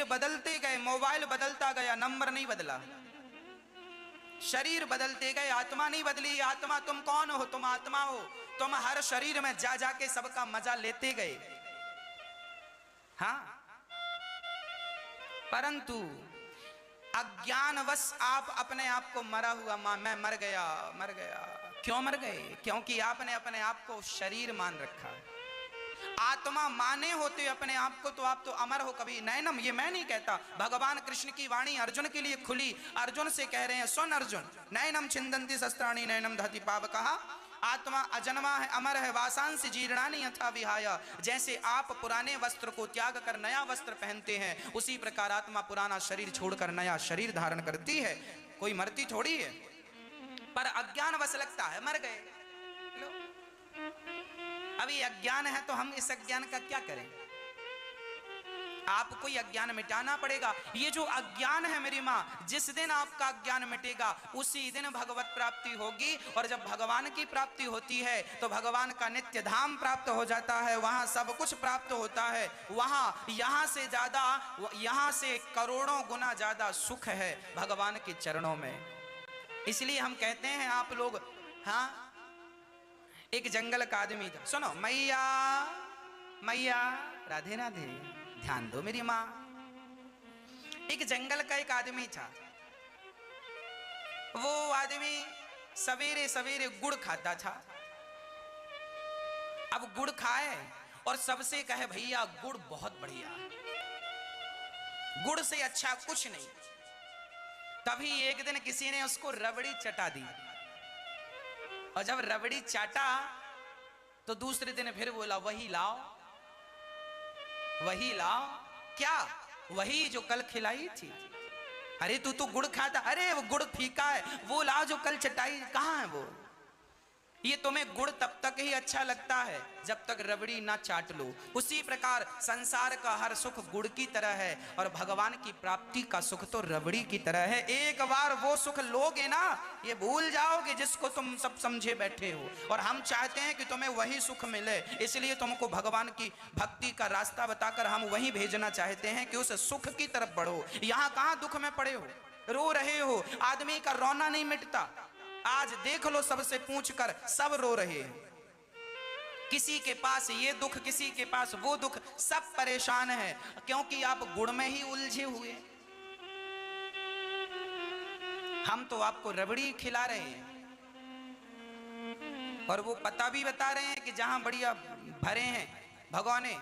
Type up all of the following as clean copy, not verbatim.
बदलते गए, मोबाइल बदलता गया, नंबर नहीं बदला। शरीर बदलते गए, आत्मा नहीं बदली। आत्मा तुम कौन हो? तुम आत्मा हो। तुम हर शरीर में जा जाके सबका मजा लेते गए। हाँ, परंतु अज्ञानवश आप अपने आप को मरा हुआ मैं मर गया, मर गया। क्यों मर गए? क्योंकि आपने अपने आप को शरीर मान रखा। आत्मा माने होते अपने आप को तो आप तो अमर हो कभी। नैनम, ये मैं नहीं कहता, भगवान कृष्ण की वाणी अर्जुन के लिए खुली। अर्जुन से कह रहे हैं, सुन अर्जुन, नैनम छिंदंती शस्त्राणि नैनम दहति पावकः। आत्मा अजन्मा है, अमर है। वासांसि जीर्णानि यथा विहाय। जैसे आप पुराने वस्त्र को त्याग कर नया वस्त्र पहनते हैं, उसी प्रकार आत्मा पुराना शरीर छोड़कर नया शरीर धारण करती है। कोई मरती थोड़ी है, पर अज्ञानवश लगता है मर गए। अभी अज्ञान है तो हम इस अज्ञान का क्या करें? आपको ये अज्ञान मिटाना पड़ेगा। ये जो अज्ञान है मेरी माँ, जिस दिन आपका अज्ञान मिटेगा उसी दिन भगवत प्राप्ति होगी। और जब भगवान की प्राप्ति होती है तो भगवान का नित्य धाम प्राप्त हो जाता है। वहां सब कुछ प्राप्त होता है। वहां यहां से ज्यादा, यहां से करोड़ों गुना ज्यादा सुख है भगवान के चरणों में। इसलिए हम कहते हैं आप लोग, हाँ, एक जंगल का आदमी था। सुनो, मैया मैया, राधे राधे, ध्यान दो मेरी माँ। एक जंगल का एक आदमी था। वो आदमी सवेरे सवेरे गुड़ खाता था। अब गुड़ खाए और सबसे कहे, भैया गुड़ बहुत बढ़िया, गुड़ से अच्छा कुछ नहीं। तभी एक दिन किसी ने उसको रबड़ी चटा दी, और जब रबड़ी चाटा तो दूसरे दिन फिर बोला, वही लाओ, वही लाओ। क्या? वही जो कल खिलाई थी। अरे तू तो गुड़ खाता, अरे वो गुड़ फीका है, वो लाओ जो कल चटाई। कहाँ है वो? ये तुम्हें गुड़ तब तक ही अच्छा लगता है जब तक रबड़ी ना चाट लो। उसी प्रकार संसार का हर सुख गुड़ की तरह है, और भगवान की प्राप्ति का सुख तो रबड़ी की तरह है। एक बार वो सुख लोगे ना, ये भूल जाओगे जिसको तुम सब समझे बैठे हो। और हम चाहते हैं कि तुम्हें वही सुख मिले, इसलिए तुमको भगवान की भक्ति का रास्ता बताकर हम वही भेजना चाहते हैं कि उस सुख की तरफ बढ़ो। यहाँ कहाँ दुख में पड़े हो, रो रहे हो। आदमी का रोना नहीं मिटता। आज देख लो, सबसे पूछकर सब रो रहे हैं। किसी के पास ये दुख, किसी के पास वो दुख, सब परेशान है, क्योंकि आप गुड़ में ही उलझे हुए। हम तो आपको रबड़ी खिला रहे हैं और वो पता भी बता रहे हैं कि जहां बढ़िया भरे हैं भगवाने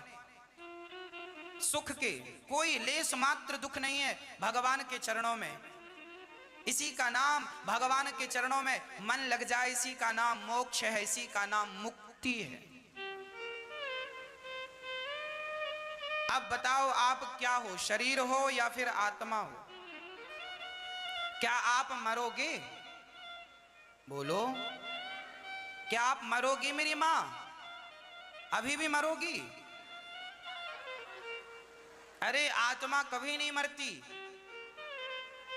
सुख के, कोई लेस मात्र दुख नहीं है भगवान के चरणों में। इसी का नाम, भगवान के चरणों में मन लग जाए, इसी का नाम मोक्ष है, इसी का नाम मुक्ति है। अब बताओ आप क्या हो, शरीर हो या फिर आत्मा हो? क्या आप मरोगे? बोलो, क्या आप मरोगी मेरी मां? अभी भी मरोगी? अरे आत्मा कभी नहीं मरती।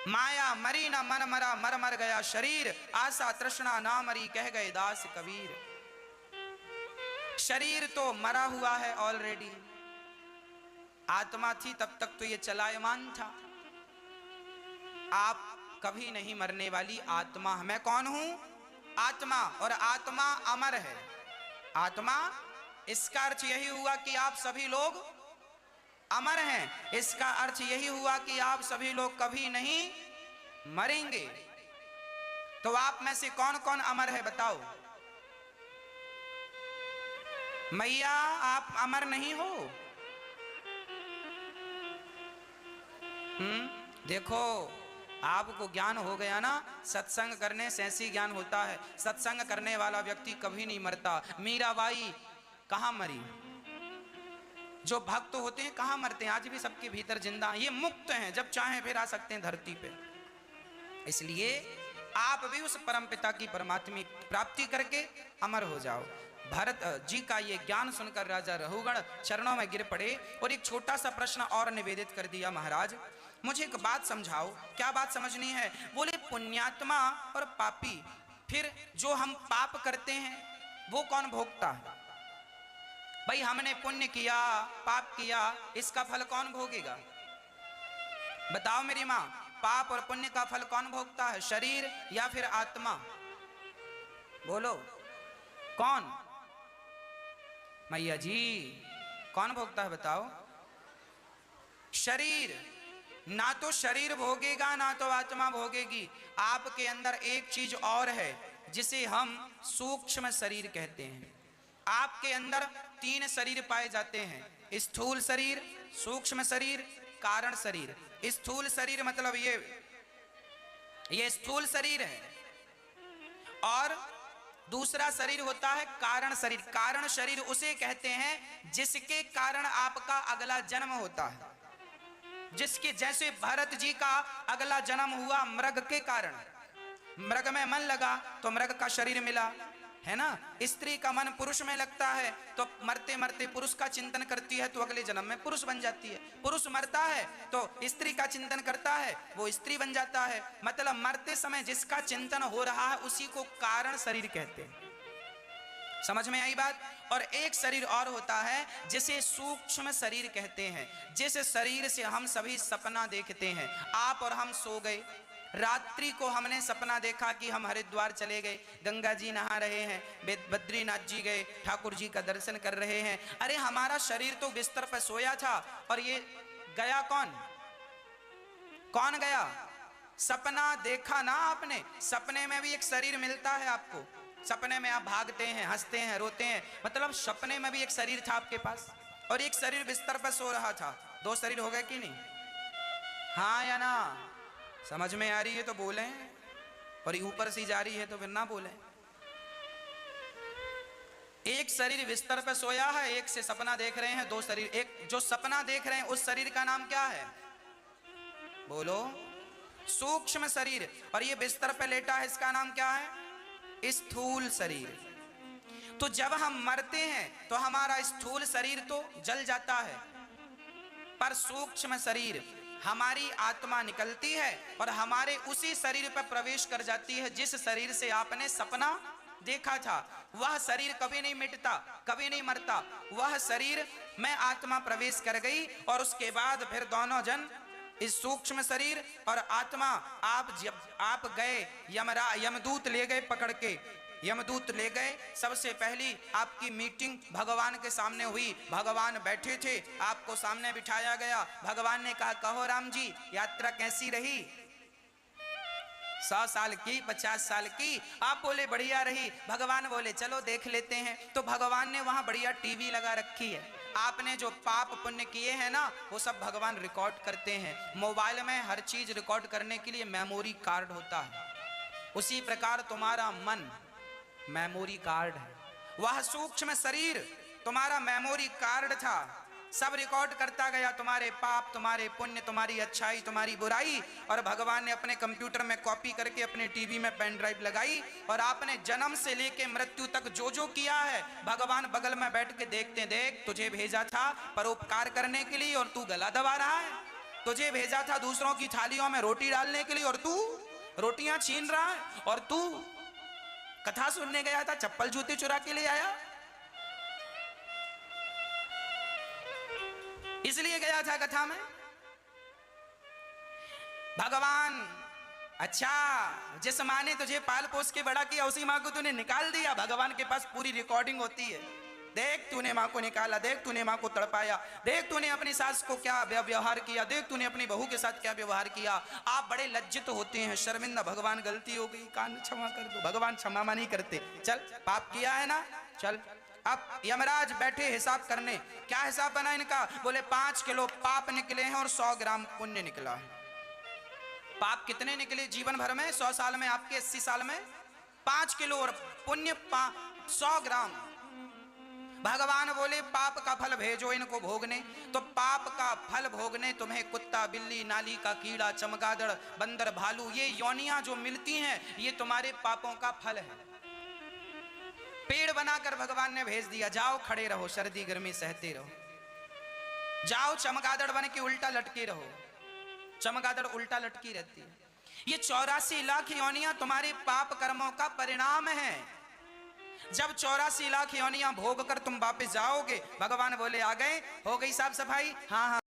माया मरी ना मन मरा, मर मर गया शरीर, आशा तृष्णा ना मरी, कह गए दास कबीर। शरीर तो मरा हुआ है ऑलरेडी। आत्मा थी तब तक तो ये चलायमान था। आप कभी नहीं मरने वाली आत्मा। मैं कौन हूं? आत्मा। और आत्मा अमर है। आत्मा, इसका अर्थ यही हुआ कि आप सभी लोग अमर हैं। इसका अर्थ यही हुआ कि आप सभी लोग कभी नहीं मरेंगे। तो आप में से कौन कौन अमर है बताओ? मैया, आप अमर नहीं हो? देखो, आपको ज्ञान हो गया ना, सत्संग करने से ऐसी ज्ञान होता है। सत्संग करने वाला व्यक्ति कभी नहीं मरता। मीराबाई कहां मरी? जो भक्त होते हैं कहां मरते हैं? आज भी सबके भीतर जिंदा। ये मुक्त हैं, जब चाहें फिर आ सकते हैं धरती पे। इसलिए आप भी उस परम पिता की परमात्मा प्राप्ति करके अमर हो जाओ। भरत जी का ये ज्ञान सुनकर राजा रहुगण चरणों में गिर पड़े और एक छोटा सा प्रश्न और निवेदित कर दिया, महाराज मुझे एक बात समझाओ। क्या बात समझनी है? बोले, पुण्यात्मा और पापी, फिर जो हम पाप करते हैं वो कौन भोगता है? भाई हमने पुण्य किया, पाप किया, इसका फल कौन भोगेगा? बताओ मेरी माँ, पाप और पुण्य का फल कौन भोगता है, शरीर या फिर आत्मा? बोलो कौन? मैया जी कौन भोगता है बताओ? शरीर। ना तो शरीर भोगेगा ना तो आत्मा भोगेगी। आपके अंदर एक चीज और है जिसे हम सूक्ष्म शरीर कहते हैं। आपके अंदर 3 शरीर पाए जाते हैं, स्थूल शरीर, सूक्ष्म शरीर, कारण शरीर। स्थूल शरीर मतलब ये स्थूल शरीर है, और दूसरा शरीर होता है कारण शरीर। कारण शरीर उसे कहते हैं जिसके कारण आपका अगला जन्म होता है। जिसके जैसे भरत जी का अगला जन्म हुआ मृग के कारण, मृग में मन लगा तो मृग का शरीर मिला, है ना। स्त्री का मन पुरुष में लगता है तो मरते मरते पुरुष का चिंतन करती है तो अगले जन्म में पुरुष बन जाती है। पुरुष मरता है तो स्त्री का चिंतन करता है, वो स्त्री बन जाता है। मतलब मरते समय जिसका चिंतन हो रहा है उसी को कारण शरीर कहते हैं। समझ में आई बात? और एक शरीर और होता है जिसे सूक्ष्म शरीर कहते हैं, जिस शरीर से हम सभी सपना देखते हैं। आप और हम सो गए, रात्रि को हमने सपना देखा कि हम हरिद्वार चले गए, गंगा जी नहा रहे हैं, बद्रीनाथ जी गए, ठाकुर जी का दर्शन कर रहे हैं। अरे हमारा शरीर तो बिस्तर पर सोया था और ये गया कौन? कौन गया? सपना देखा ना आपने। सपने में भी एक शरीर मिलता है आपको। सपने में आप भागते हैं, हंसते हैं, रोते हैं, मतलब सपने में भी एक शरीर था आपके पास और एक शरीर बिस्तर पर सो रहा था। 2 शरीर हो गए कि नहीं? हाँ या ना? समझ में आ रही है तो बोलें, और ऊपर से जा रही है तो फिर ना बोलें। एक शरीर बिस्तर पर सोया है, एक से सपना देख रहे हैं। 2 शरीर। एक जो सपना देख रहे हैं उस शरीर का नाम क्या है? बोलो। सूक्ष्म शरीर। और ये बिस्तर पर लेटा है, इसका नाम क्या है? स्थूल शरीर। तो जब हम मरते हैं तो हमारा स्थूल शरीर तो जल जाता है, पर सूक्ष्म शरीर हमारी आत्मा निकलती है और हमारे उसी शरीर पर प्रवेश कर जाती है जिस शरीर से आपने सपना देखा था। वह शरीर कभी नहीं मिटता, कभी नहीं मरता। वह शरीर में आत्मा प्रवेश कर गई और उसके बाद फिर दोनों जन, इस सूक्ष्म शरीर और आत्मा, आप गए यमदूत ले गए पकड़ के। यमदूत ले गए, सबसे पहली आपकी मीटिंग भगवान के सामने हुई। भगवान बैठे थे, आपको सामने बिठाया गया। भगवान ने कहा, कहो राम जी यात्रा कैसी रही? 100 साल की, 50 साल की? आप बोले बढ़िया रही। भगवान बोले चलो देख लेते हैं। तो भगवान ने वहां बढ़िया टीवी लगा रखी है। आपने जो पाप पुण्य किए हैं ना, वो सब भगवान रिकॉर्ड करते हैं। मोबाइल में हर चीज रिकॉर्ड करने के लिए मेमोरी कार्ड होता है। उसी प्रकार तुम्हारा मन मेमोरी कार्ड है। वह सूक्ष्म शरीर तुम्हारा मेमोरी कार्ड था, सब रिकॉर्ड करता गया, तुम्हारे पाप, तुम्हारे पुण्य, तुम्हारी अच्छाई, तुम्हारी बुराई। और भगवान ने अपने कंप्यूटर में कॉपी करके अपने टीवी में पेन ड्राइव लगाई और आपने जन्म से लेके मृत्यु तक जो जो किया है, भगवान बगल में बैठ के देखते, देख तुझे भेजा था परोपकार करने के लिए और तू गला दबा रहा है। तुझे भेजा था दूसरों की थालियों में रोटी डालने के लिए और तू रोटियां छीन रहा है। और तू कथा सुनने गया था, चप्पल जूते चुरा के ले आया, इसलिए गया था कथा में। भगवान, अच्छा जिस माँ ने तुझे पाल पोस के बड़ा किया उसी माँ को तूने निकाल दिया। भगवान के पास पूरी रिकॉर्डिंग होती है। देख तूने माँ को निकाला, देख तूने माँ को तड़पाया, देख तूने अपनी सास को क्या व्यवहार किया, देख तूने अपनी बहू के साथ क्या व्यवहार किया। आप बड़े लज्जित होते हैं, शर्मिंदा, भगवान गलती हो गई, कान क्षमा कर दो। भगवान क्षमा नहीं करते। चल पाप किया है ना, चल। अब यमराज बैठे हिसाब करने। क्या हिसाब बना इनका? बोले 5 किलो पाप निकले हैं और 100 ग्राम पुण्य निकला है। पाप कितने निकले जीवन भर में? 100 साल में, आपके 80 साल में 5 किलो और पुण्य 100 ग्राम। भगवान बोले पाप का फल भेजो इनको भोगने। तो पाप का फल भोगने तुम्हें कुत्ता, बिल्ली, नाली का कीड़ा, चमगादड़, बंदर, भालू, ये योनियां जो मिलती हैं, ये तुम्हारे पापों का फल है। पेड़ बनाकर भगवान ने भेज दिया, जाओ खड़े रहो, सर्दी गर्मी सहते रहो। जाओ चमगादड़ बन के उल्टा लटके रहो। चमगादड़ उल्टा लटकी रहती है। ये 84 लाख योनियां तुम्हारे पाप कर्मों का परिणाम है। जब 84 लाख योनियां भोग कर तुम वापस जाओगे, भगवान बोले आ गए, हो गई साफ सफाई? हाँ हाँ।